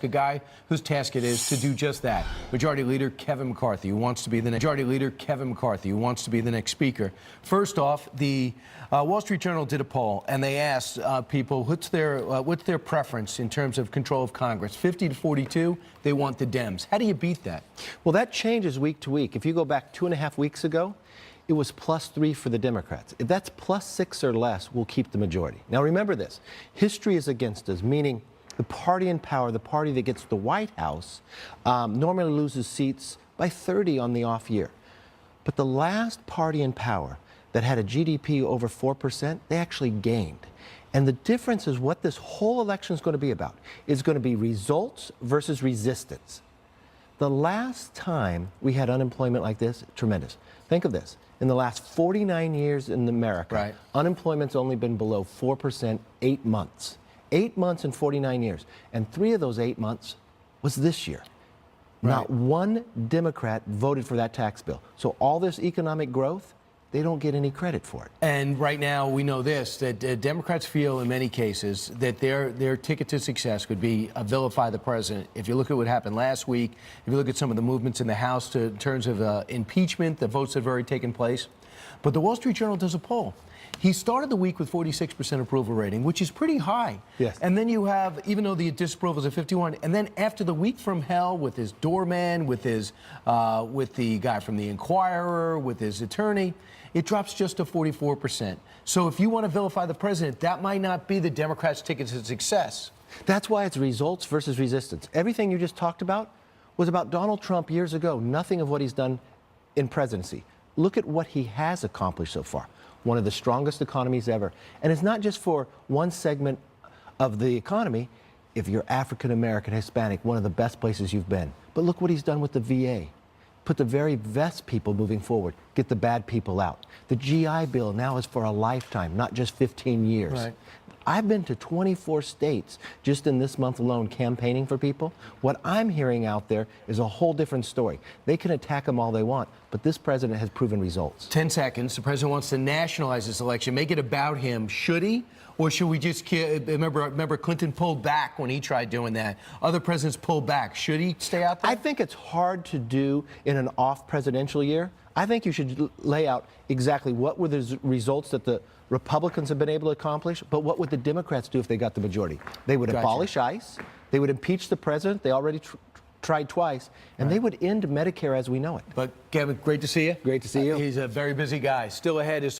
A guy whose task it is to do just that. Majority Leader Kevin McCarthy, who wants to be the next Speaker. First off, the Wall Street Journal did a poll, and they asked people what's their preference in terms of control of Congress. 50 to 42, they want the Dems. How do you beat that? Well, that changes week to week. If you go back 2.5 weeks ago, it was +3 for the Democrats. If that's +6 or less, we'll keep the majority. Now remember this, history is against us, meaning the party in power, the party that gets the White House, normally loses seats by 30 on the off year. But the last party in power that had a GDP over 4%, they actually gained. And the difference is what this whole election is going to be about. It's going to be results versus resistance. The last time we had unemployment like this, tremendous. Think of this. In the last 49 years in America, unemployment's only been below 4% 8 months. 8 months in 49 years. And 3 of those 8 months was this year. Not one Democrat voted for that tax bill. So all this economic growth, they don't get any credit for it. And right now we know this, that Democrats feel in many cases that their ticket to success could be vilify the president. If you look at what happened last week, if you look at some of the movements in the House in terms of impeachment, the votes that have already taken place. But the Wall Street Journal does a poll. He started the week with 46% approval rating, which is pretty high. Yes. And then you have, even though the disapproval is at 51, and then after the week from hell with his doorman, with the guy from the Inquirer, with his attorney, it drops just to 44%. So if you want to vilify the president, that might not be the Democrats' ticket to success. That's why it's results versus resistance. Everything you just talked about was about Donald Trump years ago. Nothing of what he's done in presidency. Look at what he has accomplished so far. One of the strongest economies ever. And it's not just for one segment of the economy. If you're African American, Hispanic, one of the best places you've been. But look what he's done with the VA. Put the very best people moving forward, get the bad people out. The GI Bill now is for a lifetime, not just 15 years. Right. I've been to 24 states just in this month alone campaigning for people. What I'm hearing out there is a whole different story. They can attack him all they want, but this president has proven results. 10 seconds. The president wants to nationalize this election, make it about him. Should he? Or should we just remember Clinton pulled back when he tried doing that. Other presidents pulled back. Should he stay out there? I think it's hard to do in an off presidential year. I think you should lay out exactly what were the results that the Republicans have been able to accomplish, but what would the Democrats do if they got the majority? They would abolish ICE, they would impeach the president, they already tried twice, and they would end Medicare as we know it. But Kevin, great to see you. Great to see you. He's a very busy guy. Still ahead is